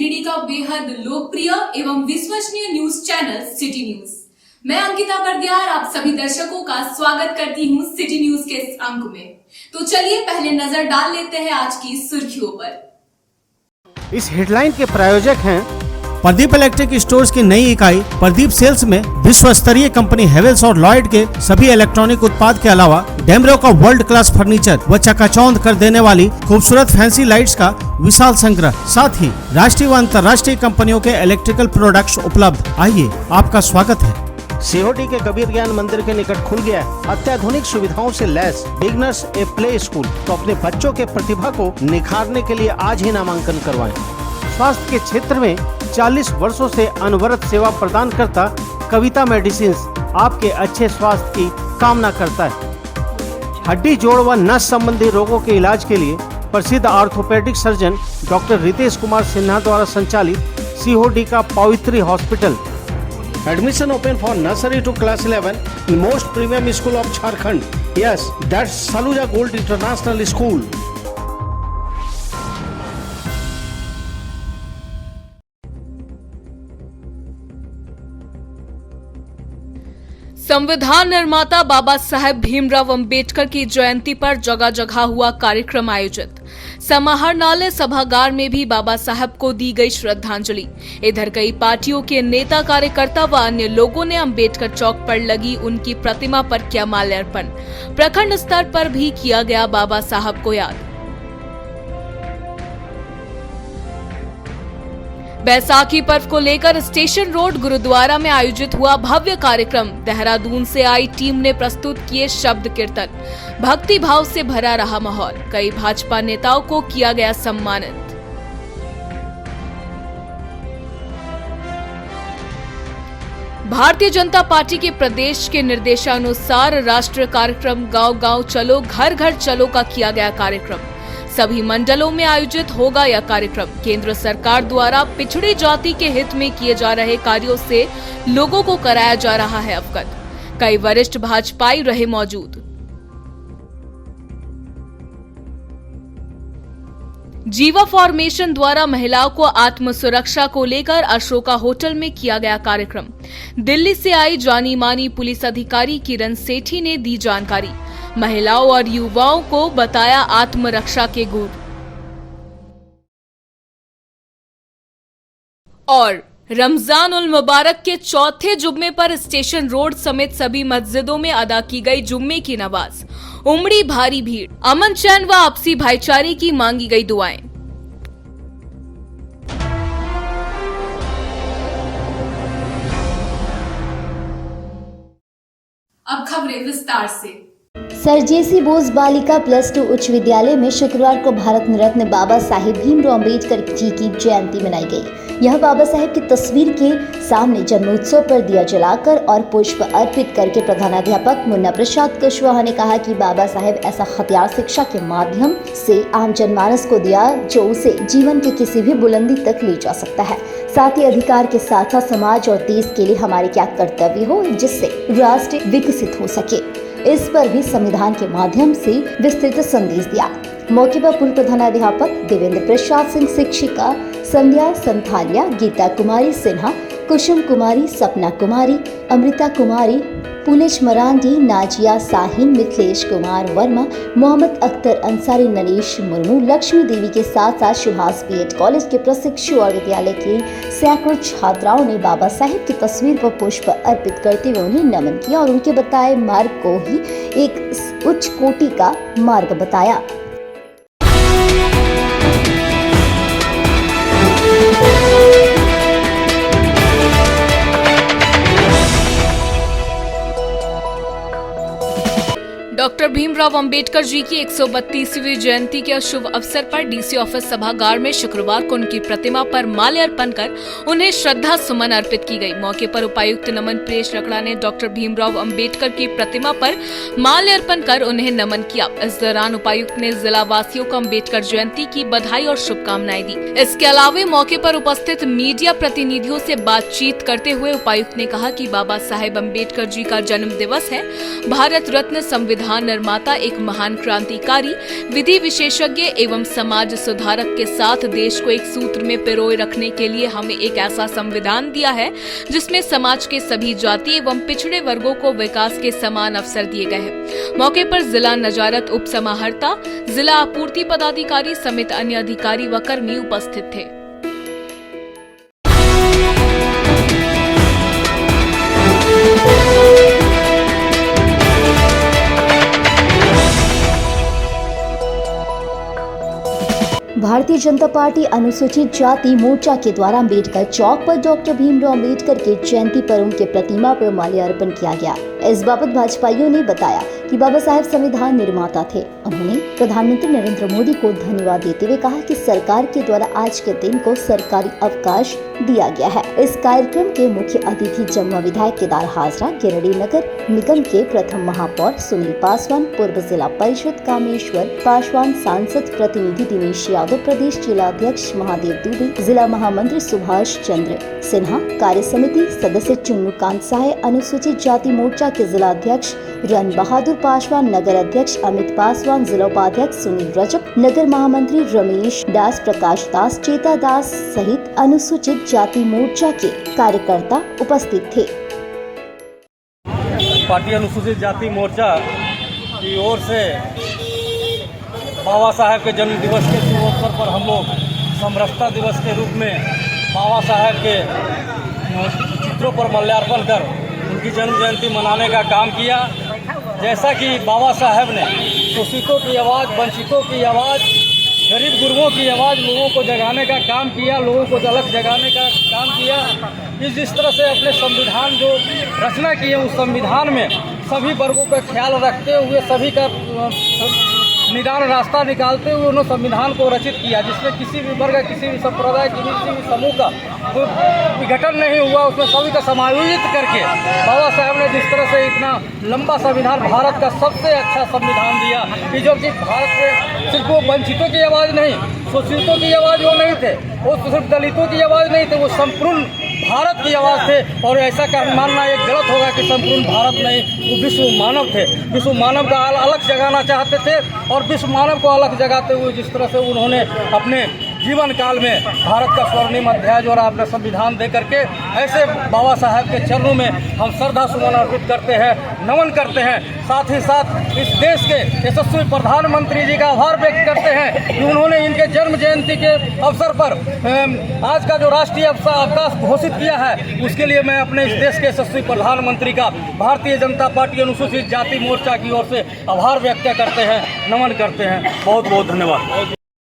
गिरिडीह का बेहद लोकप्रिय एवं विश्वसनीय न्यूज चैनल सिटी न्यूज। मैं अंकिता बरदियार आप सभी दर्शकों का स्वागत करती हूं सिटी न्यूज के इस अंक में। तो चलिए पहले नजर डाल लेते हैं आज की सुर्खियों पर। इस हेडलाइन के प्रायोजक हैं प्रदीप इलेक्ट्रिक स्टोर्स की नई इकाई प्रदीप सेल्स में विश्व स्तरीय कंपनी हेवेल्स और लॉयड के सभी इलेक्ट्रॉनिक उत्पाद के अलावा डेमरो का वर्ल्ड क्लास फर्नीचर व चकाचौंध कर देने वाली खूबसूरत फैंसी लाइट्स का विशाल संग्रह, साथ ही राष्ट्रीय व अंतर्राष्ट्रीय कंपनियों के इलेक्ट्रिकल प्रोडक्ट्स उपलब्ध। आइए, आपका स्वागत है। सीओडी के कबीर ज्ञान मंदिर के निकट खुल गया है अत्याधुनिक सुविधाओं से lace beginners a play school. तो अपने बच्चों के प्रतिभा को निखारने के लिए आज ही नामांकन करवाएं। स्वास्थ्य के क्षेत्र में 40 वर्षों से अनवरत सेवा प्रदान करता कविता मेडिसिन आपके अच्छे स्वास्थ्य की कामना करता है। हड्डी, जोड़ व नस संबंधी रोगों के इलाज के लिए प्रसिद्ध orthopaedic surgeon doctor Ritesh Kumar Sinha द्वारा संचालित सीओडी का Pavitri hospital. Admission open for nursery to class 11 in most premium school of Jharkhand. Yes, that's Saluja Gold International School. संविधान निर्माता बाबा साहेब भीमराव अंबेडकर की जयंती पर जगह जगह हुआ कार्यक्रम आयोजित। समाहरणालय सभागार में भी बाबा साहेब को दी गई श्रद्धांजलि। इधर कई पार्टियों के नेता, कार्यकर्ता व अन्य लोगों ने अंबेडकर चौक पर लगी उनकी प्रतिमा पर किया माल्यार्पण। प्रखंड स्तर पर भी किया गया बाबा साहब को याद। बैसाखी पर्व को लेकर स्टेशन रोड गुरुद्वारा में आयोजित हुआ भव्य कार्यक्रम। देहरादून से आई टीम ने प्रस्तुत किए शब्द कीर्तन। भक्ति भाव से भरा रहा माहौल। कई भाजपा नेताओं को किया गया सम्मानित। भारतीय जनता पार्टी के प्रदेश के निर्देशानुसार राष्ट्रीय कार्यक्रम गांव गांव चलो घर घर चलो का किया गया कार्यक्रम। सभी मंडलों में आयोजित होगा यह कार्यक्रम। केंद्र सरकार द्वारा पिछड़ी जाति के हित में किए जा रहे कार्यों से लोगों को कराया जा रहा है अवगत। कई वरिष्ठ भाजपाई रहे मौजूद। जीवा फॉर्मेशन द्वारा महिलाओं को आत्म सुरक्षा को लेकर अशोका होटल में किया गया कार्यक्रम। दिल्ली से आई जानी मानी पुलिस अधिकारी किरण सेठी ने दी जानकारी। महिलाओं और युवाओं को बताया आत्मरक्षा के गुर। और रमजान उल मुबारक के चौथे जुम्मे पर स्टेशन रोड समेत सभी मस्जिदों में अदा की गई जुम्मे की नमाज। उमड़ी भारी भीड़। अमन चैन व आपसी भाईचारे की मांगी गई दुआएं। अब खबरें विस्तार से। सर जेसी बोस बालिका +2 उच्च विद्यालय में शुक्रवार को भारत रत्न बाबा साहेब भीमराव अंबेडकर जी की जयंती मनाई गई। यह बाबा साहेब की तस्वीर के सामने जन्मोत्सव पर दिया जलाकर और पुष्प अर्पित करके प्रधानाध्यापक मुन्ना प्रसाद कुशवाहा ने कहा कि बाबा साहेब ऐसा हथियार शिक्षा के माध्यम से आम जनमानस को दिया जो उसे जीवन की किसी भी बुलंदी तक ले जा सकता है। साथ ही अधिकार के साथ साथ समाज और देश के लिए हमारे क्या कर्तव्य हो जिससे राष्ट्र विकसित हो सके, इस पर भी संविधान के माध्यम से विस्तृत संदेश दिया। मौके पर पूर्व प्रधानाध्यापक देवेंद्र प्रसाद सिंह, शिक्षिका संध्या संथालिया, गीता कुमारी सिन्हा, कुसुम कुमारी, सपना कुमारी, अमृता कुमारी, पुलिस मरांडी, नाजिया साहिन, मिथिलेश कुमार वर्मा, मोहम्मद अख्तर अंसारी, नरेश मुर्मू, लक्ष्मी देवी के साथ साथ सुभाष बीएड कॉलेज के प्रशिक्षु और विद्यालय के सैकड़ों छात्राओं ने बाबा साहेब की तस्वीर पर पुष्प अर्पित करते हुए उन्हें नमन किया और उनके बताए मार्ग को ही एक उच्च कोटि का मार्ग बताया। डॉक्टर भीमराव अंबेडकर जी की 132वीं जयंती के शुभ अवसर पर डीसी ऑफिस सभागार में शुक्रवार को उनकी प्रतिमा पर माल्यार्पण कर उन्हें श्रद्धा सुमन अर्पित की गई। मौके पर उपायुक्त नमन प्रेष रखड़ा ने डॉक्टर भीमराव अंबेडकर की प्रतिमा पर माल्यार्पण कर उन्हें नमन किया। इस दौरान उपायुक्त ने जिला वासियों को अंबेडकर जयंती की बधाई और शुभकामनाएं दी। इसके अलावा मौके पर उपस्थित मीडिया प्रतिनिधियों से बातचीत करते हुए उपायुक्त ने कहा कि बाबा साहेब अंबेडकर जी का जन्म दिवस है। भारत रत्न संविधान निर्माता निर्माता, एक महान क्रांतिकारी, विधि विशेषज्ञ एवं समाज सुधारक के साथ देश को एक सूत्र में पिरोए रखने के लिए हमें एक ऐसा संविधान दिया है जिसमें समाज के सभी जाति एवं पिछड़े वर्गों को विकास के समान अवसर दिए गए हैं। मौके पर जिला नजारत उप समाहर्ता, जिला आपूर्ति पदाधिकारी समेत अन्य अधिकारी व कर्मी उपस्थित थे। भारतीय जनता पार्टी अनुसूचित जाति मोर्चा के द्वारा अम्बेडकर चौक पर डॉक्टर भीमराव अम्बेडकर के जयंती पर उनके प्रतिमा पर माल्यार्पण किया गया। इस बाबत भाजपाइयों ने बताया कि बाबा साहेब संविधान निर्माता थे। उन्होंने प्रधानमंत्री नरेंद्र मोदी को धन्यवाद देते हुए कहा कि सरकार के द्वारा आज के दिन को सरकारी अवकाश दिया गया है। इस कार्यक्रम के मुख्य अतिथि जमुआ विधायक केदार हाजरा, गिरिडीह नगर निगम के प्रथम महापौर सुनील पासवान, पूर्व जिला परिषद कामेश्वर पासवान, सांसद प्रतिनिधि दिनेश यादव, प्रदेश जिला अध्यक्ष महादेव दुबे, जिला महामंत्री सुभाष चंद्र सिन्हा, कार्य समिति सदस्य चुन्नू कांत साहे, अनुसूचित जाति मोर्चा के जिला अध्यक्ष रन बहादुर पासवान, नगर अध्यक्ष अमित पासवान, जिला उपाध्यक्ष सुनील रजक, नगर महामंत्री रमेश दास, प्रकाश दास, चेता दास सहित अनुसूचित जाति मोर्चा के कार्यकर्ता उपस्थित थे। पार्टी अनुसूचित जाति मोर्चा की ओर से बाबा साहेब के जन्म दिवस के शुभ अवसर पर हम लोग समरसता दिवस के रूप में बाबा साहेब के चित्रों पर माल्यार्पण कर उनकी जन्म जयंती मनाने का काम किया। जैसा कि बाबा साहेब ने शोषितों की आवाज़, वंचितों की आवाज़, गरीब गुरबों की आवाज़ लोगों को जगाने का काम किया, लोगों को अलग जगाने का काम किया। जिस तरह से अपने संविधान जो रचना की है उस संविधान में सभी वर्गों का ख्याल रखते हुए, सभी का निदान रास्ता निकालते हुए उन्होंने संविधान को रचित किया, जिसमें किसी भी वर्ग, किसी भी संप्रदाय, किसी भी समूह का कोई विघटन नहीं हुआ। उसमें सभी का समायोजित करके बाबा साहब ने जिस तरह से इतना लंबा संविधान, भारत का सबसे अच्छा संविधान दिया कि जो कि भारत में सिर्फ वो वंचितों की आवाज़ नहीं, शोषितों की आवाज़ वो नहीं थे, वो सिर्फ दलितों की आवाज़ नहीं थे, वो संपूर्ण भारत की आवाज़ थे। और ऐसा मानना एक गलत होगा कि संपूर्ण भारत नहीं, वो विश्व मानव थे। विश्व मानव का अलग जगाना चाहते थे और विश्व मानव को अलग जगाते हुए जिस तरह से उन्होंने अपने जीवन काल में भारत का स्वर्णिम अध्याय जो अपना संविधान दे करके, ऐसे बाबा साहेब के चरणों में हम श्रद्धा सुमन अर्पित करते हैं, नमन करते हैं। साथ ही साथ इस देश के यशस्वी प्रधानमंत्री जी का आभार व्यक्त करते हैं कि उन्होंने इनके जन्म जयंती के अवसर पर आज का जो राष्ट्रीय अवकाश घोषित किया है, उसके लिए मैं अपने इस देश के यशस्वी प्रधानमंत्री का भारतीय जनता पार्टी अनुसूचित जाति मोर्चा की ओर से आभार व्यक्त करते हैं, नमन करते हैं। बहुत बहुत धन्यवाद।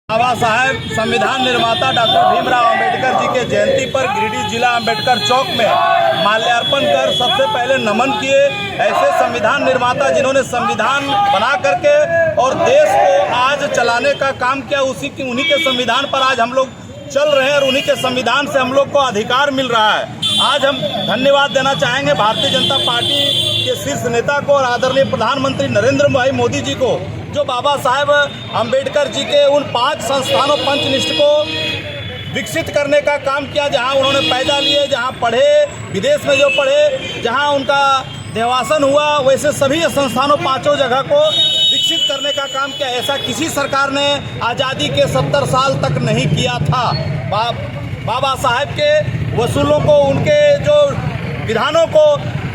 बाबा साहेब संविधान निर्माता डॉक्टर भीमराव अंबेडकर जी के जयंती पर गिरिडीह जिला अंबेडकर चौक में माल्यार्पण कर सबसे पहले नमन किए। ऐसे संविधान निर्माता जिन्होंने संविधान बना करके और देश को आज चलाने का काम किया, उन्हीं के संविधान पर आज हम लोग चल रहे हैं और उन्हीं के संविधान से हम लोग को अधिकार मिल रहा है। आज हम धन्यवाद देना चाहेंगे भारतीय जनता पार्टी के शीर्ष नेता को और आदरणीय प्रधानमंत्री नरेंद्र भाई मोदी जी को, जो बाबा साहेब अंबेडकर जी के उन 5 संस्थानों पंचनिष्ठ को विकसित करने का काम किया, जहां उन्होंने पैदा लिए, जहां पढ़े, विदेश में जो पढ़े, जहां उनका देवासन हुआ, वैसे सभी संस्थानों 5 जगह को विकसित करने का काम किया। ऐसा किसी सरकार ने आज़ादी के 70 साल तक नहीं किया था। बाबा साहेब के वसूलों को, उनके जो विधानों को,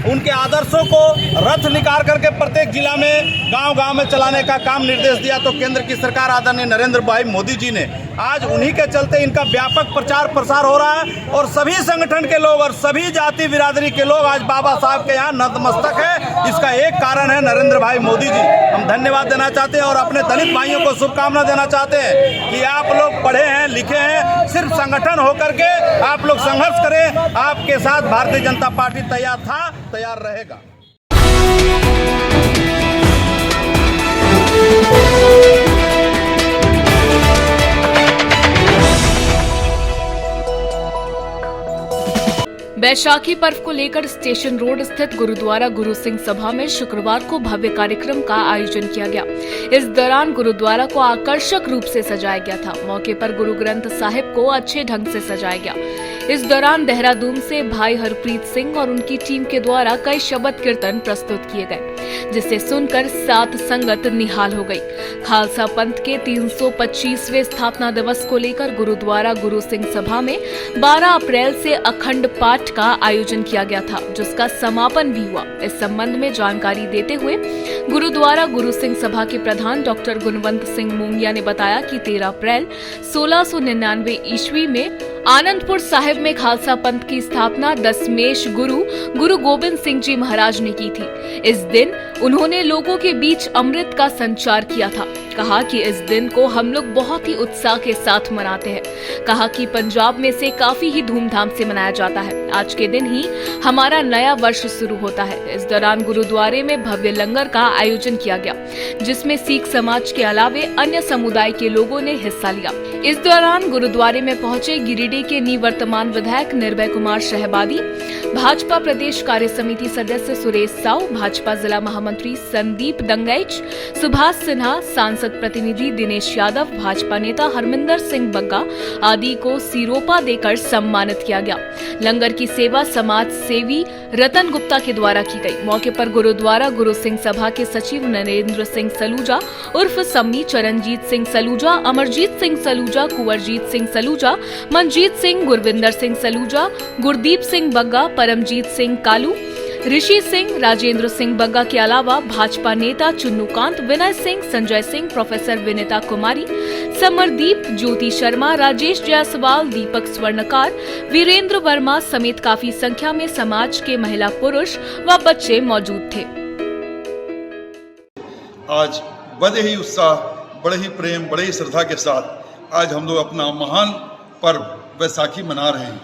उनके आदर्शों को रथ निकाल करके प्रत्येक जिला में, गांव-गांव में चलाने का काम निर्देश दिया। तो केंद्र की सरकार आदरणीय नरेंद्र भाई मोदी जी ने आज उन्हीं के चलते इनका व्यापक प्रचार प्रसार हो रहा है और सभी संगठन के लोग और सभी जाति बिरादरी के लोग आज बाबा साहब के यहाँ नतमस्तक है। इसका एक कारण है नरेंद्र भाई मोदी जी। हम धन्यवाद देना चाहते हैं और अपने दलित भाइयों को शुभकामना देना चाहते हैं कि आप लोग पढ़े हैं, लिखे हैं, सिर्फ संगठन होकर के आप लोग संघर्ष करें। आपके साथ भारतीय जनता पार्टी तैयार था, तैयार रहेगा। बैशाखी पर्व को लेकर स्टेशन रोड स्थित गुरुद्वारा गुरु सिंह सभा में शुक्रवार को भव्य कार्यक्रम का आयोजन किया गया। इस दौरान गुरुद्वारा को आकर्षक रूप से सजाया गया था। मौके पर गुरु ग्रंथ साहिब को अच्छे ढंग से सजाया गया। इस दौरान देहरादून से भाई हरप्रीत सिंह और उनकी टीम के द्वारा कई शबद कीर्तन प्रस्तुत किए गए, जिसे सुनकर सात संगत निहाल हो गई। खालसा पंथ के 325वें स्थापना दिवस को लेकर गुरुद्वारा गुरु सिंह सभा में 12 अप्रैल से अखंड पाठ का आयोजन किया गया था, जिसका समापन भी हुआ। इस संबंध में जानकारी देते हुए गुरुद्वारा गुरु सिंह सभा के प्रधान डॉक्टर गुणवंत सिंह मोंगिया ने बताया कि 13 अप्रैल 1699 ईस्वी में आनंदपुर साहिब में खालसा पंथ की स्थापना दशमेश गुरु गोविंद सिंह जी महाराज ने की थी। इस दिन उन्होंने लोगों के बीच अमृत का संचार किया था। कहा कि इस दिन को हम लोग बहुत ही उत्साह के साथ मनाते हैं। कहा कि पंजाब में से काफी ही धूमधाम से मनाया जाता है। आज के दिन ही हमारा नया वर्ष शुरू होता है। इस दौरान गुरुद्वारे में भव्य लंगर का आयोजन किया गया, जिसमें सिख समाज के अलावे अन्य समुदाय के लोगों ने हिस्सा लिया। इस दौरान गुरुद्वारे में पहुंचे गिरिडीह के निवर्तमान विधायक निर्भय कुमार शहबादी, भाजपा प्रदेश कार्य समिति सदस्य सुरेश साव, भाजपा जिला महामंत्री संदीप दंगैच, सुभाष सिन्हा, सांसद प्रतिनिधि दिनेश यादव, भाजपा नेता हरमिंदर सिंह बग्गा आदि को सिरोपा देकर सम्मानित किया गया। लंगर की सेवा समाज सेवी रतन गुप्ता के द्वारा की गई। मौके पर गुरुद्वारा गुरु सिंह सभा के सचिव नरेंद्र सिंह सलूजा उर्फ सम्मी, चरणजीत सिंह सलूजा, अमरजीत सिंह सलूजा, कुंवरजीत सिंह सलूजा, मनजीत सिंह, गुरविंदर सिंह सलूजा, गुरदीप सिंह बग्गा, परमजीत सिंह कालू, ऋषि सिंह, राजेंद्र सिंह बग्गा के अलावा भाजपा नेता चुन्नूकांत, विनय सिंह, संजय सिंह, प्रोफेसर विनीता कुमारी, समरदीप, ज्योति शर्मा, राजेश जायसवाल, दीपक स्वर्णकार, वीरेंद्र वर्मा समेत काफी संख्या में समाज के महिला पुरुष व बच्चे मौजूद थे। आज बड़े ही उत्साह, बड़े ही प्रेम, बड़े ही श्रद्धा के साथ आज हम लोग अपना महान पर्व वैसाखी मना रहे हैं।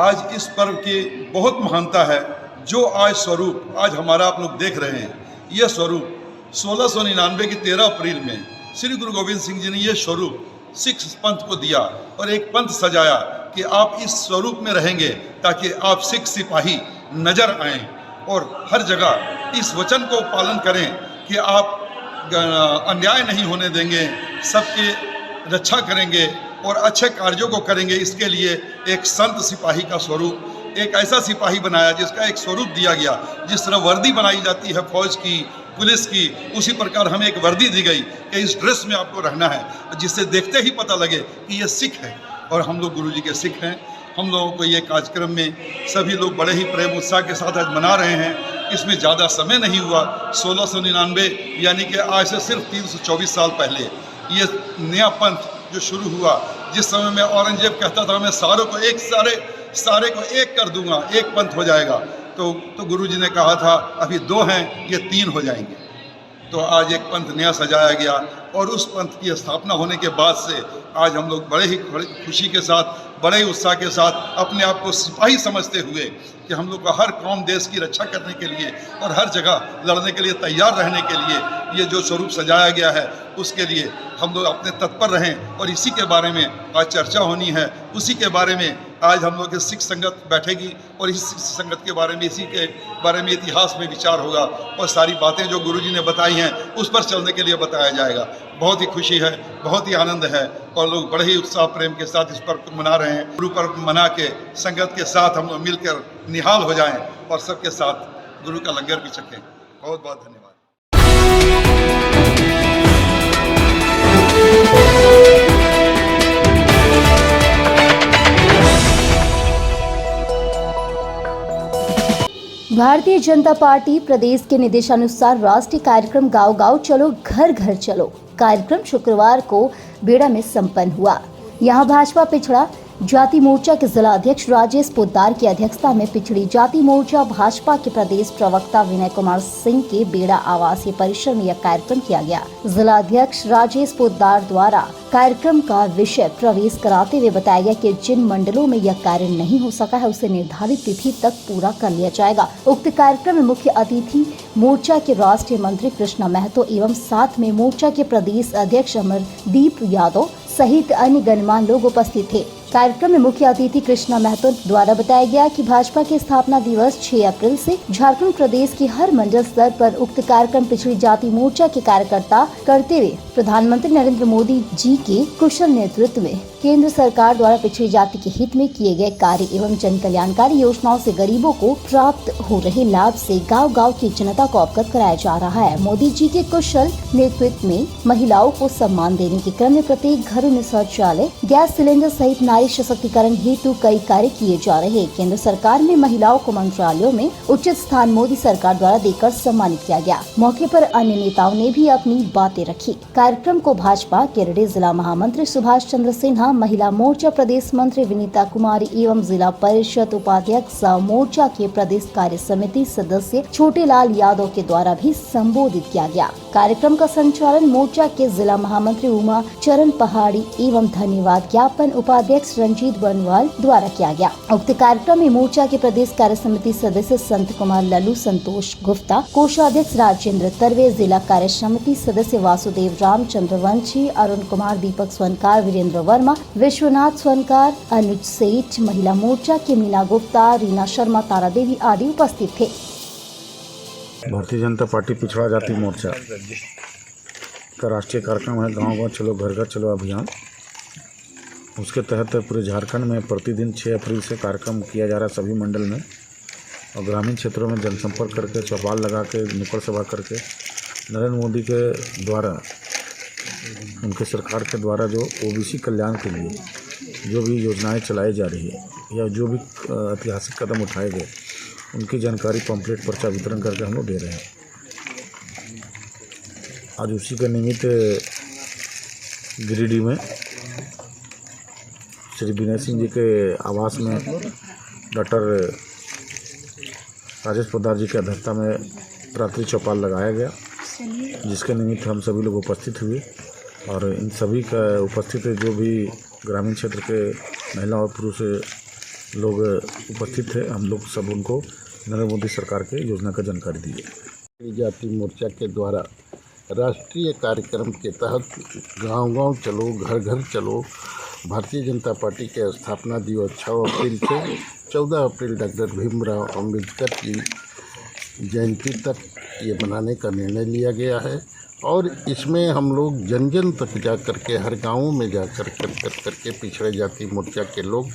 आज इस पर्व की बहुत महानता है। जो आज स्वरूप आज हमारा आप लोग देख रहे हैं, यह स्वरूप 1699 की 13 अप्रैल में श्री गुरु गोविंद सिंह जी ने यह स्वरूप सिख पंथ को दिया और एक पंथ सजाया कि आप इस स्वरूप में रहेंगे ताकि आप सिख सिपाही नजर आएं और हर जगह इस वचन को पालन करें कि आप अन्याय नहीं होने देंगे, सबकी रक्षा करेंगे और अच्छे कार्यों को करेंगे। इसके लिए एक संत सिपाही का स्वरूप, एक ऐसा सिपाही बनाया जिसका एक स्वरूप दिया गया। जिस तरह वर्दी बनाई जाती है फौज की, पुलिस की, उसी प्रकार हमें एक वर्दी दी गई कि इस ड्रेस में आपको रहना है, जिससे देखते ही पता लगे कि ये सिख है और हम लोग गुरु जी के सिख हैं। हम लोगों को ये कार्यक्रम में सभी लोग बड़े ही प्रेम उत्साह के साथ आज मना रहे हैं। इसमें ज़्यादा समय नहीं हुआ। 1699 यानी कि आज से सिर्फ 324 साल पहले ये नया पंथ जो शुरू हुआ, जिस समय में औरंगजेब कहता था मैं सारे को एक कर दूंगा, एक पंथ हो जाएगा, तो गुरु जी ने कहा था अभी 2 हैं, ये 3 हो जाएंगे। तो आज एक पंथ नया सजाया गया और उस पंथ की स्थापना होने के बाद से आज हम लोग बड़े ही खुशी के साथ, बड़े ही उत्साह के साथ अपने आप को सिपाही समझते हुए कि हम लोग को हर कौम देश की रक्षा करने के लिए और हर जगह लड़ने के लिए तैयार रहने के लिए ये जो स्वरूप सजाया गया है, उसके लिए हम लोग अपने तत्पर रहें। और इसी के बारे में आज चर्चा होनी है, उसी के बारे में आज हम लोग की सिख संगत बैठेगी और इस संगत के बारे में, इसी के बारे में इतिहास में विचार होगा और सारी बातें जो गुरुजी ने बताई हैं उस पर चलने के लिए बताया जाएगा। बहुत ही खुशी है, बहुत ही आनंद है और लोग बड़े ही उत्साह प्रेम के साथ इस पर्व को मना रहे हैं। गुरु पर्व मना के संगत के साथ हम लोग मिलकर निहाल हो जाएं और सबके साथ गुरु का लंगर भी चखें। बहुत बहुत धन्यवाद। भारतीय जनता पार्टी प्रदेश के निर्देशानुसार राष्ट्रीय कार्यक्रम गांव गांव चलो घर घर चलो कार्यक्रम शुक्रवार को बेड़ा में संपन्न हुआ। यहां भाजपा पिछड़ा जाति मोर्चा के जिला अध्यक्ष राजेश पोद्दार की अध्यक्षता में पिछड़ी जाति मोर्चा भाजपा के प्रदेश प्रवक्ता विनय कुमार सिंह के बेड़ा आवासीय परिसर में यह कार्यक्रम किया गया। जिला अध्यक्ष राजेश पोद्दार द्वारा कार्यक्रम का विषय प्रवेश कराते हुए बताया गया कि जिन मंडलों में यह कार्य नहीं हो सका है उसे निर्धारित तिथि तक पूरा कर लिया जाएगा। उक्त कार्यक्रम में मुख्य अतिथि मोर्चा के राष्ट्रीय मंत्री कृष्णा महतो एवं साथ में मोर्चा के प्रदेश अध्यक्ष अमरदीप यादव सहित अन्य गणमान्य लोग उपस्थित थे। कार्यक्रम में मुख्य अतिथि कृष्णा महतो द्वारा बताया गया कि भाजपा के स्थापना दिवस 6 अप्रैल से झारखंड प्रदेश की हर मंडल स्तर पर उक्त कार्यक्रम पिछड़ी जाति मोर्चा के कार्यकर्ता करते हुए प्रधानमंत्री नरेंद्र मोदी जी के कुशल नेतृत्व के केंद्र सरकार द्वारा पिछड़ी जाति के हित में किए गए कार्य एवं जन कल्याणकारी योजनाओं से गरीबों को प्राप्त हो रहे लाभ से गांव-गांव की जनता को अवगत कराया जा रहा है। मोदी जी के कुशल नेतृत्व में महिलाओं को सम्मान देने के क्रम में प्रत्येक घरों में शौचालय, गैस सिलेंडर सहित नारी सशक्तिकरण हेतु कई कार्य किए जा रहे हैं। केंद्र सरकार में महिलाओं को मंत्रालयों में उचित स्थान मोदी सरकार द्वारा देकर सम्मानित किया गया। मौके पर अन्य नेताओं ने भी अपनी बातें रखी। कार्यक्रम को भाजपा केरडी जिला महामंत्री सुभाष चंद्र सिन्हा, महिला मोर्चा प्रदेश मंत्री विनीता कुमारी एवं जिला परिषद उपाध्यक्ष मोर्चा के प्रदेश कार्य समिति सदस्य छोटेलाल यादव के द्वारा भी संबोधित किया गया। कार्यक्रम का संचालन मोर्चा के जिला महामंत्री उमा चरण पहाड़ी एवं धन्यवाद ज्ञापन उपाध्यक्ष रंजीत बनवाल द्वारा किया गया। उक्त कार्यक्रम में मोर्चा के प्रदेश कार्य समिति सदस्य संत कुमार लल्लू, संतोष गुप्ता, कोषाध्यक्ष राजेंद्र तरवे, जिला कार्य समिति सदस्य वासुदेव राम, चंद्रवंशी, अरुण कुमार, दीपक स्वनकार, वीरेंद्र वर्मा, विश्वनाथ स्वनकार, अनुज सेठ, महिला मोर्चा के मीना गुप्ता, रीना शर्मा, तारा देवी आदि उपस्थित थे। भारतीय जनता पार्टी पिछड़ा जाति मोर्चा का राष्ट्रीय कार्यक्रम है गांव गांव चलो घर घर चलो अभियान। उसके तहत पूरे झारखंड में प्रतिदिन 6 अप्रैल से कार्यक्रम किया जा रहा है सभी मंडल में, और ग्रामीण क्षेत्रों में जनसंपर्क करके, चौपाल लगा के, नुक्कड़ सभा करके नरेंद्र मोदी के द्वारा, उनके सरकार के द्वारा जो ओबीसी कल्याण के लिए जो भी योजनाएं चलाई जा रही है या जो भी ऐतिहासिक कदम उठाए गए, उनकी जानकारी पम्पलेट पर्चा वितरण करके हम लोग दे रहे हैं। आज उसी के निमित्त गिरिडीह में श्री विनय सिंह जी के आवास में डॉक्टर राजेश पोद्दार जी की अध्यक्षता में रात्रि चौपाल लगाया गया, जिसके निमित्त हम सभी लोग उपस्थित हुए। और इन सभी का उपस्थित जो भी ग्रामीण क्षेत्र के महिला और पुरुष लोग उपस्थित थे, हम लोग सब उनको नरेंद्र मोदी सरकार के योजना का जानकारी दी है। जाति मोर्चा के द्वारा राष्ट्रीय कार्यक्रम के तहत गांव-गांव चलो घर घर चलो भारतीय जनता पार्टी के स्थापना दिवस 6 अप्रैल से 14 अप्रैल डॉक्टर भीमराव अंबेडकर की जयंती तक ये मनाने का निर्णय लिया गया है। और इसमें हम लोग जन जन तक जा कर के, हर गाँव में जा कर के पिछड़े जाति मोर्चा के लोग,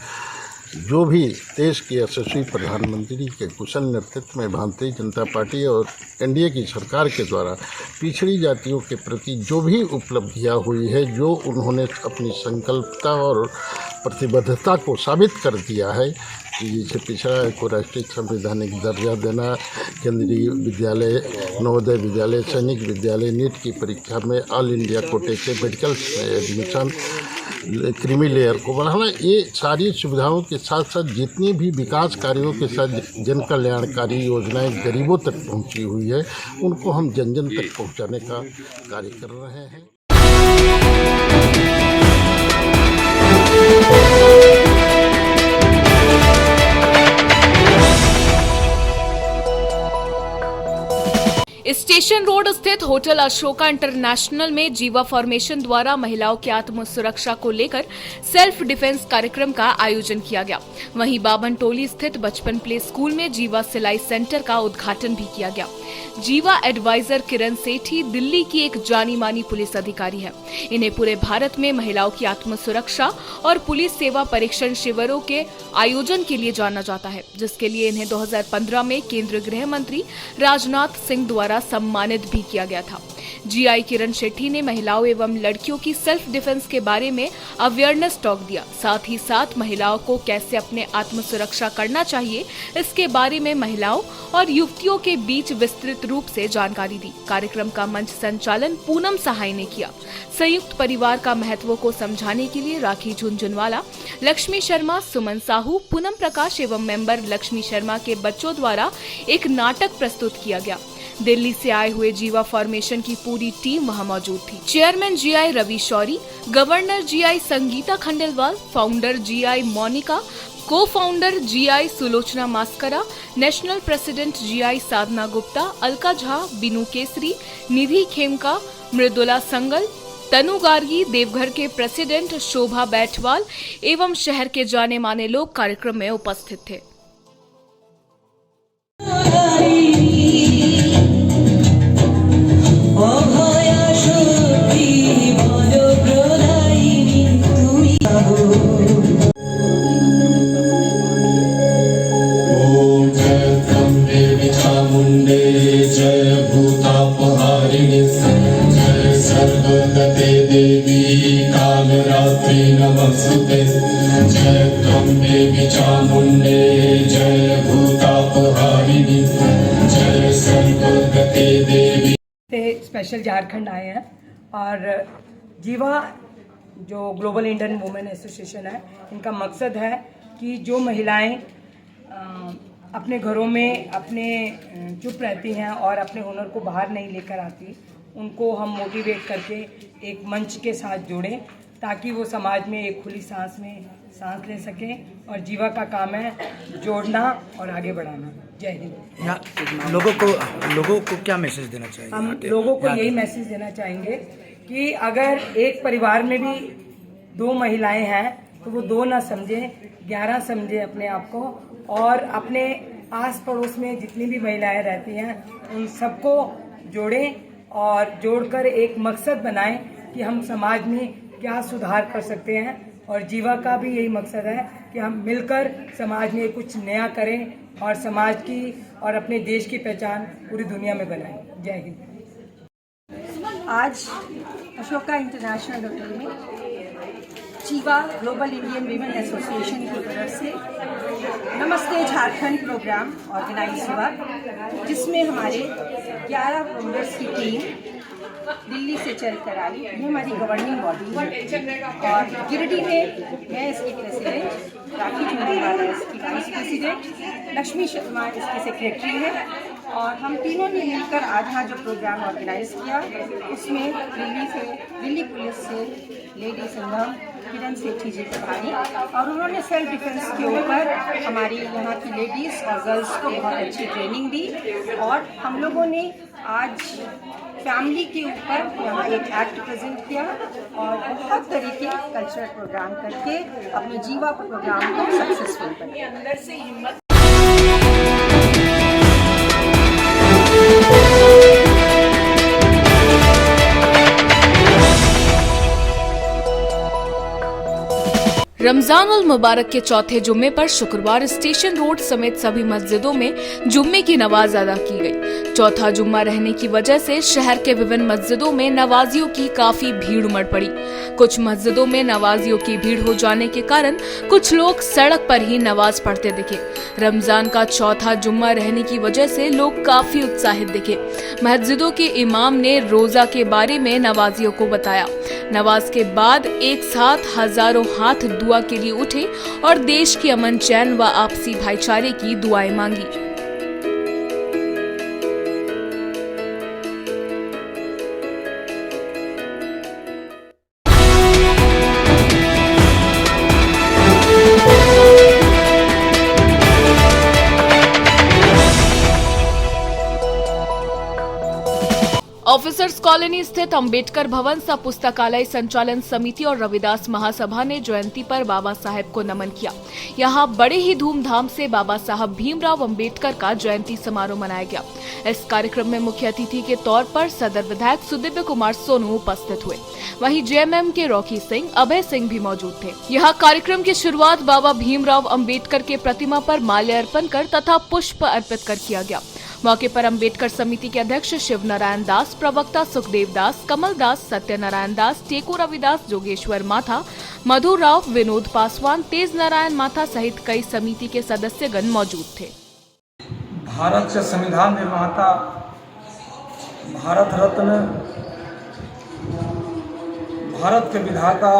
जो भी देश के यशस्वी प्रधानमंत्री के कुशल नेतृत्व में भारतीय जनता पार्टी और एनडीए की सरकार के द्वारा पिछड़ी जातियों के प्रति जो भी उपलब्धियां हुई है, जो उन्होंने अपनी संकल्पता और प्रतिबद्धता को साबित कर दिया है कि जैसे पिछड़ा को राष्ट्रीय संवैधानिक दर्जा देना, केंद्रीय विद्यालय, नवोदय विद्यालय, सैनिक विद्यालय, नीट की परीक्षा में ऑल इंडिया कोटे के मेडिकल एडमिशन, क्रीमी लेयर को बढ़ाना, ये सारी सुविधाओं के साथ साथ जितनी भी विकास कार्यों के साथ जन कल्याणकारी योजनाएं गरीबों तक पहुंची हुई है, उनको हम जन जन तक पहुंचाने का कार्य कर रहे हैं। स्टेशन रोड स्थित होटल अशोका इंटरनेशनल में जीवा फॉर्मेशन द्वारा महिलाओं की आत्म सुरक्षा को लेकर सेल्फ डिफेंस कार्यक्रम का आयोजन किया गया। वहीं बाबन टोली स्थित बचपन प्ले स्कूल में जीवा सिलाई सेंटर का उद्घाटन भी किया गया। जीवा एडवाइजर किरण सेठी दिल्ली की एक जानी मानी पुलिस अधिकारी है। इन्हें पूरे भारत में महिलाओं की आत्म सुरक्षा और पुलिस सेवा परीक्षण शिविरों के आयोजन के लिए जाना जाता है, जिसके लिए इन्हें 2015 में केंद्रीय गृह मंत्री राजनाथ सिंह द्वारा सम्मानित भी किया गया था। जीआई किरण शेट्टी ने महिलाओं एवं लड़कियों की सेल्फ डिफेंस के बारे में अवेयरनेस टॉक दिया। साथ ही साथ महिलाओं को कैसे अपने आत्म सुरक्षा करना चाहिए, इसके बारे में महिलाओं और युवतियों के बीच विस्तृत रूप से जानकारी दी। कार्यक्रम का मंच संचालन पूनम सहाय ने किया। संयुक्त परिवार का महत्व को समझाने के लिए राखी झुनझुनवाला, लक्ष्मी शर्मा, सुमन साहू, पूनम प्रकाश एवं मेंबर लक्ष्मी शर्मा के बच्चों द्वारा एक नाटक प्रस्तुत किया गया। दिल्ली से आए हुए जीवा फॉर्मेशन की पूरी टीम वहां मौजूद थी। Chairman GI Ravi Shauri, governor GI Sangeeta Khandelwal, founder GI Monika, cofounder GI Sulochana Maskara, national president GI Sadhana Gupta, Alka Jha, Binu Kesari, Nidhi Khemka, Mridula Sangal, Tanu Gargi, Deoghar के प्रेसिडेंट शोभा बैठवाल एवं शहर के जाने माने लोग कार्यक्रम में उपस्थित थे। অভয়া শক্তি বল প্রদায়িনী তুমি से स्पेशल झारखंड आए हैं और जीवा जो ग्लोबल इंडियन वुमेन एसोसिएशन है, इनका मकसद है कि जो महिलाएं अपने घरों में अपने चुप रहती हैं और अपने हुनर को बाहर नहीं लेकर आती, उनको हम मोटिवेट करके एक मंच के साथ जोड़ें ताकि वो समाज में एक खुली सांस ले सकें। और जीवा का काम है जोड़ना और आगे बढ़ाना। जय हिंद। लोगों को क्या मैसेज देना चाहिए? हम लोगों को यही मैसेज देना चाहेंगे कि अगर एक परिवार में भी 2 महिलाएं हैं तो वो 2 ना समझें, 11 समझें अपने आप को, और अपने आस पड़ोस में जितनी भी महिलाएं रहती हैं उन सबको जोड़ें और जोड़कर एक मकसद बनाएं कि हम समाज में क्या सुधार कर सकते हैं। और जीवा का भी यही मकसद है कि हम मिलकर समाज में कुछ नया करें और समाज की और अपने देश की पहचान पूरी दुनिया में बनाएं। जय हिंद। आज अशोका इंटरनेशनल होटल में जीवा ग्लोबल इंडियन वीमेन एसोसिएशन की तरफ से नमस्ते झारखंड प्रोग्राम ऑर्गेनाइज हुआ, जिसमें हमारे 11 मेंबर्स की टीम दिल्ली से चल कर आई। ये हमारी गवर्निंग बॉडी है और गिरिडीह में मैं इसकी प्रेसिडेंट, राखी झुंझुनवाला इसकी वाइस प्रेसिडेंट, लक्ष्मी शर्मा इसकी सेक्रेटरी है। और हम तीनों ने मिलकर आज यहाँ जो प्रोग्राम ऑर्गेनाइज किया उसमें दिल्ली पुलिस से लेडी संगम किरण सेठी जी प्रभारी, और उन्होंने सेल्फ डिफेंस के ऊपर हमारी यहाँ की लेडीज़ और गर्ल्स को बहुत अच्छी ट्रेनिंग दी। और हम लोगों ने आज फैमिली के ऊपर यहाँ एक एक्ट प्रेजेंट किया और बहुत तरीके कल्चरल प्रोग्राम करके अपने जीवा प्रोग्राम को सक्सेसफुल बनाया। अंदर से हिम्मत रमजान उल मुबारक के चौथे जुम्मे पर शुक्रवार स्टेशन रोड समेत सभी मस्जिदों में जुम्मे की नमाज अदा की गई। चौथा जुम्मा रहने की वजह से शहर के विभिन्न मस्जिदों में नमाजियों की काफी भीड़ उमड़ पड़ी। कुछ मस्जिदों में नमाजियों की भीड़ हो जाने के कारण कुछ लोग सड़क पर ही नमाज पढ़ते दिखे। रमजान का चौथा जुम्मा रहने की वजह से लोग काफी उत्साहित दिखे। मस्जिदों के इमाम ने रोजा के बारे में नमाजियों को बताया। नमाज के बाद एक साथ हजारों हाथ दुआ के लिए उठे और देश की अमन चैन व आपसी भाईचारे की दुआएं मांगी। ऑफिसर्स कॉलोनी स्थित अंबेडकर भवन सह पुस्तकालय संचालन समिति और रविदास महासभा ने जयंती पर बाबा साहेब को नमन किया। यहां बड़े ही धूमधाम से बाबा साहब भीमराव अंबेडकर का जयंती समारोह मनाया गया। इस कार्यक्रम में मुख्य अतिथि के तौर पर सदर विधायक सुदिव्य कुमार सोनू उपस्थित हुए। वहीं जेएमएम के रॉकी सिंह, अभय सिंह भी मौजूद थे। यह कार्यक्रम की शुरुआत बाबा भीमराव अंबेडकर के प्रतिमा पर माल्यार्पण कर तथा पुष्प अर्पित कर किया गया। मौके पर अंबेडकर समिति के अध्यक्ष शिव नारायण दास, प्रवक्ता सुखदेव दास, कमल दास, सत्यनारायण दास, टेकू रविदास, जोगेश्वर माथा, मधु राव, विनोद पासवान, तेज नारायण माथा सहित कई समिति के सदस्यगण मौजूद थे। भारत के संविधान निर्माता, भारत रत्न, भारत के विधाता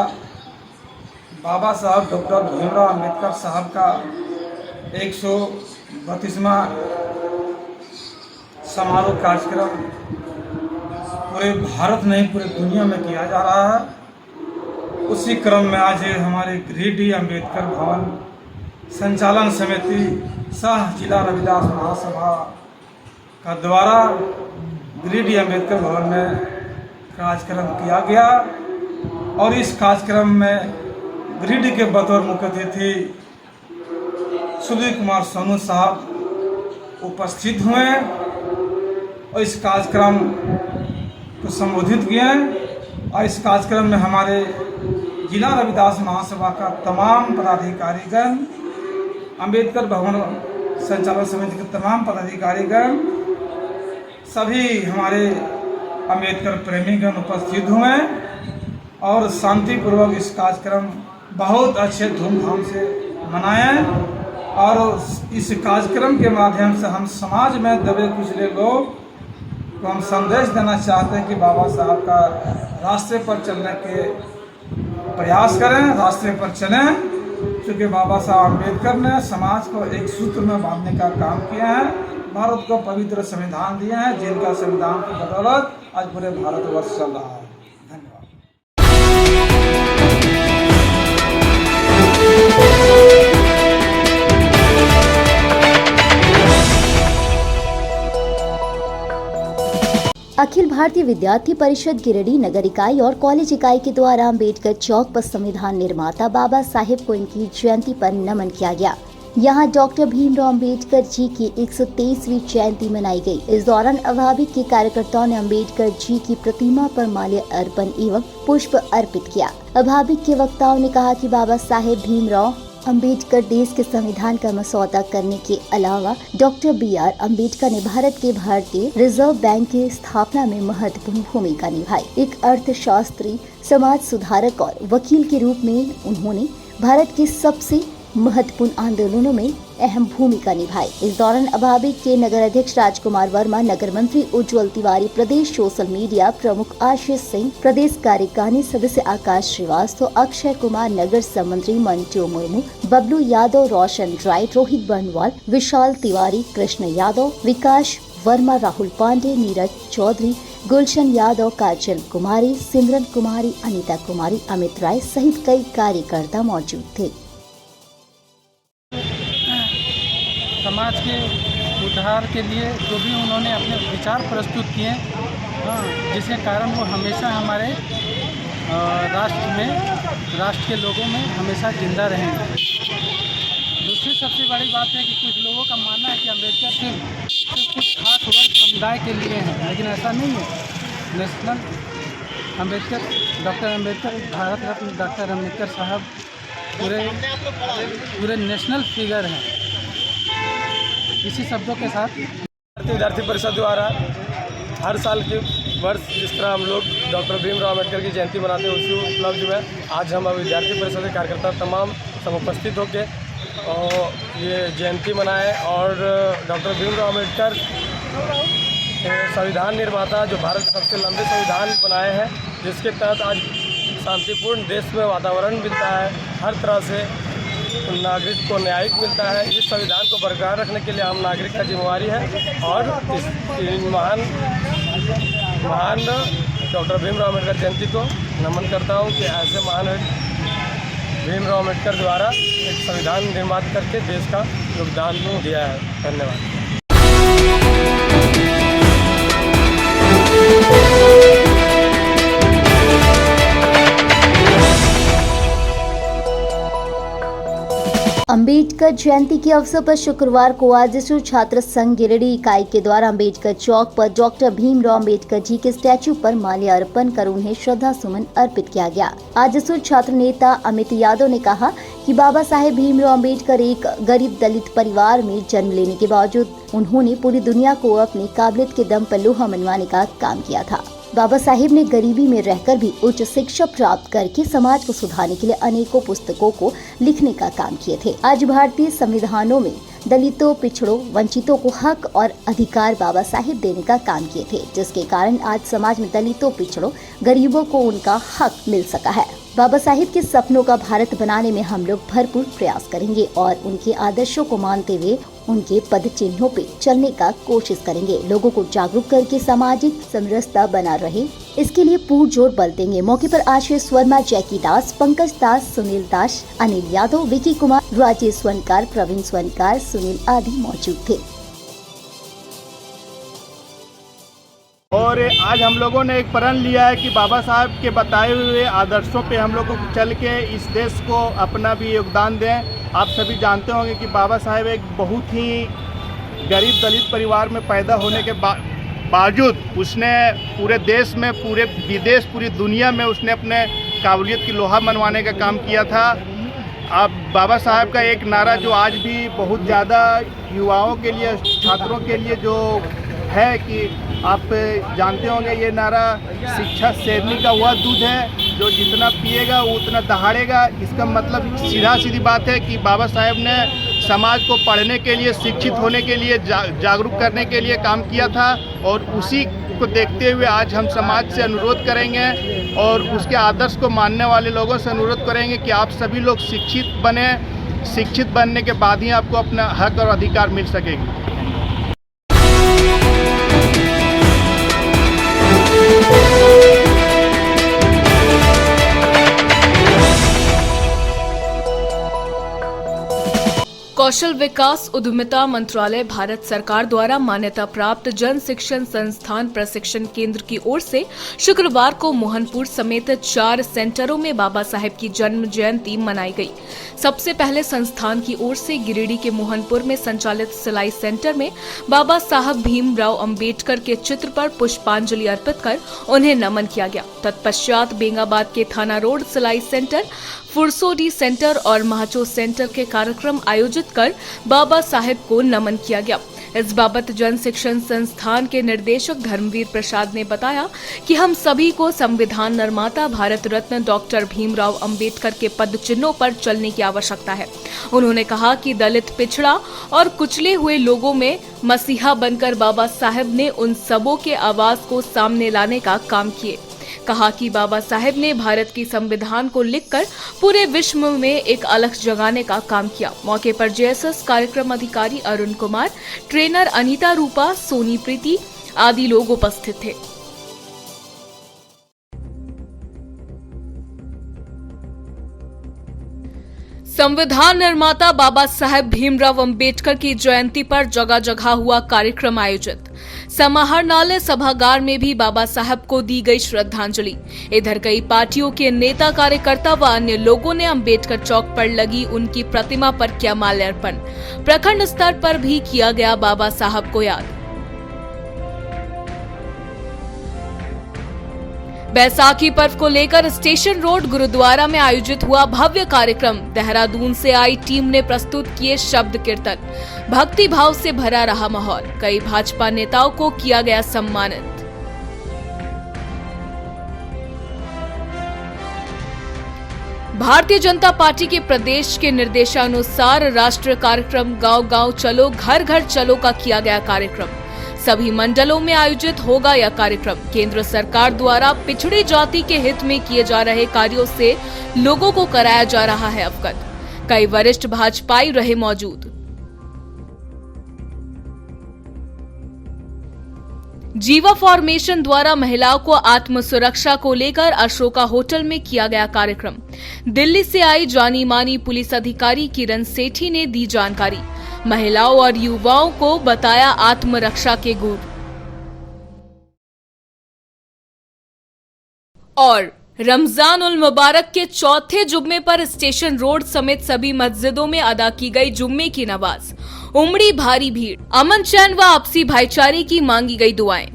बाबा साहब डॉक्टर भीमराव अंबेडकर साहब का 132वां समारोह कार्यक्रम पूरे भारत नहीं पूरे दुनिया में किया जा रहा है। उसी क्रम में आज हमारे गिरिडीह अंबेडकर भवन संचालन समिति सह जिला रविदास महासभा का द्वारा गिरिडीह अंबेडकर भवन में कार्यक्रम किया गया और इस कार्यक्रम में गिरिडीह के बतौर मुख्य अतिथि सुदिव्य कुमार सोनू साहब उपस्थित हुए और इस कार्यक्रम को संबोधित किए और इस कार्यक्रम में हमारे जिला रविदास महासभा का तमाम पदाधिकारीगण, अंबेडकर भवन संचालन समिति के तमाम पदाधिकारीगण, सभी हमारे अंबेडकर प्रेमीगण उपस्थित हुए और शांतिपूर्वक इस कार्यक्रम बहुत अच्छे धूमधाम से मनाएं और इस कार्यक्रम के माध्यम से हम समाज में दबे कुचले लोग को हम संदेश देना चाहते हैं कि बाबा साहब का रास्ते पर चलने के प्रयास करें, रास्ते पर चलें, क्योंकि बाबा साहब अम्बेडकर ने समाज को एक सूत्र में बांधने का काम किया है, भारत को पवित्र संविधान दिया है, जिनका संविधान की बदौलत आज पूरे भारतवर्ष चल रहा है। धन्यवाद। अखिल भारतीय विद्यार्थी परिषद गिरिडीह नगर इकाई और कॉलेज इकाई के द्वारा अंबेडकर चौक पर संविधान निर्माता बाबा साहेब को इनकी जयंती पर नमन किया गया। यहाँ डॉक्टर भीमराव अंबेडकर जी की 123वीं जयंती मनाई गई। इस दौरान अभाविक के कार्यकर्ताओं ने अंबेडकर जी की प्रतिमा पर माल्य अर्पण एवं पुष्प अर्पित किया। अभाविक के वक्ताओं ने कहा कि बाबा साहेब भीमराव अंबेडकर देश के संविधान का मसौदा करने के अलावा डॉक्टर BR अंबेडकर ने भारत के भारतीय रिजर्व बैंक की स्थापना में महत्वपूर्ण भूमिका निभाई। एक अर्थशास्त्री, समाज सुधारक और वकील के रूप में उन्होंने भारत के सबसे महत्वपूर्ण आंदोलनों में अहम भूमिका निभाई। इस दौरान अभाविक के नगर अध्यक्ष राजकुमार वर्मा, नगर मंत्री उज्जवल तिवारी, प्रदेश सोशल मीडिया प्रमुख आशीष सिंह, प्रदेश कार्यकारिणी सदस्य आकाश श्रीवास्तव, अक्षय कुमार, नगर संमंत्री मंटू मुर्मू, बबलू यादव, रोशन राय, रोहित बर्नवाल, विशाल तिवारी, कृष्ण यादव, विकास वर्मा, राहुल पांडे, नीरज चौधरी, गुलशन यादव, काजल कुमारी, सिमरन कुमारी, अनीता कुमारी, अमित राय सहित कई कार्यकर्ता मौजूद थे। समाज के उद्धार के लिए जो भी उन्होंने अपने विचार प्रस्तुत किए, जिसके कारण वो हमेशा हमारे राष्ट्र के लोगों में हमेशा जिंदा रहेंगे। दूसरी सबसे बड़ी बात है कि कुछ लोगों का मानना है कि अम्बेडकर सिर्फ कुछ खास वर्ग समुदाय के लिए हैं, लेकिन ऐसा नहीं है। National Ambedkar, doctor Ambedkar, Bharat Ratna doctor Ambedkar साहब पूरे नेशनल फिगर हैं। इसी शब्दों के साथ विद्यार्थी परिषद द्वारा हर साल के वर्ष जिस तरह हम लोग डॉक्टर भीमराव अम्बेडकर की जयंती मनाते हैं, उसी उपलक्ष्य में आज हम विद्यार्थी परिषद के कार्यकर्ता तमाम सब उपस्थित होकर और ये जयंती मनाए और डॉक्टर भीमराव अम्बेडकर संविधान निर्माता जो भारत के सबसे लंबे संविधान बनाए हैं, जिसके तहत आज शांतिपूर्ण देश में वातावरण मिलता है, हर तरह से नागरिक को न्यायिक मिलता है। इस संविधान को बरकरार रखने के लिए हम नागरिक का जिम्मेवारी है और इस महान डॉक्टर भीमराव अम्बेडकर जयंती को नमन करता हूँ कि ऐसे महान भीमराव अम्बेडकर द्वारा एक संविधान निर्माण करके देश का योगदान दिया है। धन्यवाद। अंबेडकर जयंती के अवसर पर शुक्रवार को आजसू छात्र संघ गिरिडीह इकाई के द्वारा अंबेडकर चौक पर डॉक्टर भीमराव अंबेडकर जी के स्टैचू पर माल्यार्पण कर उन्हें श्रद्धा सुमन अर्पित किया गया। आजसू छात्र नेता अमित यादव ने कहा कि बाबा साहेब भीमराव अंबेडकर एक गरीब दलित परिवार में जन्म लेने के बावजूद उन्होंने पूरी दुनिया को अपनी काबिलियत के दम पर लोहा मनवाने का काम किया था। बाबा साहेब ने गरीबी में रहकर भी उच्च शिक्षा प्राप्त करके समाज को सुधारने के लिए अनेकों पुस्तकों को लिखने का काम किए थे। आज भारतीय संविधानों में दलितों, पिछड़ों, वंचितों को हक और अधिकार बाबा साहेब देने का काम किए थे, जिसके कारण आज समाज में दलितों, पिछड़ों, गरीबों को उनका हक मिल सका है। बाबा साहेब के सपनों का भारत बनाने में हम लोग भरपूर प्रयास करेंगे और उनके आदर्शों को मानते हुए उनके पद चिन्हों पे चलने का कोशिश करेंगे। लोगों को जागरूक करके सामाजिक समरसता बना रहे, इसके लिए पुरजोर बल देंगे। मौके पर आशीष वर्मा, जैकी दास, पंकज दास, सुनील दास, अनिल यादव, विकी कुमार, राजेश स्वनकार, प्रवीण स्वनकार, सुनील आदि मौजूद थे। और आज हम लोगों ने एक प्रण लिया है कि बाबा साहब के बताए हुए आदर्शों पे हम लोग को चल के इस देश को अपना भी योगदान दें। आप सभी जानते होंगे कि बाबा साहेब एक बहुत ही गरीब दलित परिवार में पैदा होने के बावजूद उसने पूरे देश में, पूरे विदेश, पूरी दुनिया में उसने अपने काबिलियत की लोहा मनवाने का काम किया था। अब बाबा साहब का एक नारा जो आज भी बहुत ज़्यादा युवाओं के लिए, छात्रों के लिए जो है कि आप जानते होंगे, ये नारा शिक्षा शेरनी का वह दूध है जो जितना पिएगा वो उतना दहाड़ेगा। इसका मतलब सीधा सीधी बात है कि बाबा साहेब ने समाज को पढ़ने के लिए, शिक्षित होने के लिए, जागरूक करने के लिए काम किया था और उसी को देखते हुए आज हम समाज से अनुरोध करेंगे और उसके आदर्श को मानने वाले लोगों से अनुरोध करेंगे कि आप सभी लोग शिक्षित बने। शिक्षित बनने के बाद ही आपको अपना हक और अधिकार मिल सकेगी। कौशल विकास उद्यमिता मंत्रालय भारत सरकार द्वारा मान्यता प्राप्त जन शिक्षण संस्थान प्रशिक्षण केंद्र की ओर से शुक्रवार को मोहनपुर समेत 4 सेंटरों में बाबा साहेब की जन्म जयंती मनाई गई। सबसे पहले संस्थान की ओर से गिरिडीह के मोहनपुर में संचालित सिलाई सेंटर में बाबा साहब भीमराव अंबेडकर के चित्र पर पुष्पांजलि अर्पित कर उन्हें नमन किया गया। तत्पश्चात बेंगाबाद के थाना रोड सिलाई सेंटर, फुरसोडी सेंटर और महाचो सेंटर के कार्यक्रम आयोजित कर बाबा साहेब को नमन किया गया। इस बाबत जन शिक्षण संस्थान के निर्देशक धर्मवीर प्रसाद ने बताया कि हम सभी को संविधान निर्माता भारत रत्न डॉक्टर भीमराव अंबेडकर के पद चिन्हों पर चलने की आवश्यकता है। उन्होंने कहा कि दलित, पिछड़ा और कुचले हुए लोगों में मसीहा बनकर बाबा साहेब ने उन सबों के आवाज को सामने लाने का काम किए। कहा कि बाबा साहेब ने भारत की संविधान को लिखकर पूरे विश्व में एक अलख जगाने का काम किया। मौके पर जेएसएस कार्यक्रम अधिकारी अरुण कुमार, ट्रेनर अनीता रूपा, सोनी प्रीति आदि लोग उपस्थित थे। संविधान निर्माता बाबा साहेब भीमराव अंबेडकर की जयंती पर जगह जगह हुआ कार्यक्रम आयोजित। समाहरणालय सभागार में भी बाबा साहब को दी गई श्रद्धांजलि। इधर कई पार्टियों के नेता, कार्यकर्ता व अन्य लोगों ने अंबेडकर चौक पर लगी उनकी प्रतिमा पर किया माल्यार्पण। प्रखंड स्तर पर भी किया गया बाबा साहब को याद। बैसाखी पर्व को लेकर स्टेशन रोड गुरुद्वारा में आयोजित हुआ भव्य कार्यक्रम। देहरादून से आई टीम ने प्रस्तुत किए शब्द कीर्तन। भक्ति भाव से भरा रहा माहौल। कई भाजपा नेताओं को किया गया सम्मानित। भारतीय जनता पार्टी के प्रदेश के निर्देशानुसार राष्ट्रीय कार्यक्रम गांव गांव चलो, घर घर चलो का किया गया कार्यक्रम। सभी मंडलों में आयोजित होगा यह कार्यक्रम। केंद्र सरकार द्वारा पिछड़ी जाति के हित में किए जा रहे कार्यों से लोगों को कराया जा रहा है अवगत। कई वरिष्ठ भाजपाई रहे मौजूद। जीवा फॉर्मेशन द्वारा महिलाओं को आत्म सुरक्षा को लेकर अशोका होटल में किया गया कार्यक्रम। दिल्ली से आई जानी मानी पुलिस अधिकारी किरण सेठी ने दी जानकारी। महिलाओं और युवाओं को बताया आत्मरक्षा के गुर। और रमजान उल मुबारक के चौथे जुम्मे पर स्टेशन रोड समेत सभी मस्जिदों में अदा की गई जुम्मे की नमाज। उमड़ी भारी भीड़। अमन चैन व आपसी भाईचारे की मांगी गई दुआएं।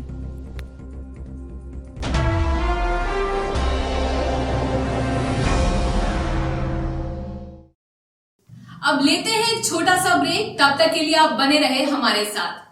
अब लेते हैं एक छोटा सा ब्रेक। तब तक के लिए आप बने रहे हमारे साथ।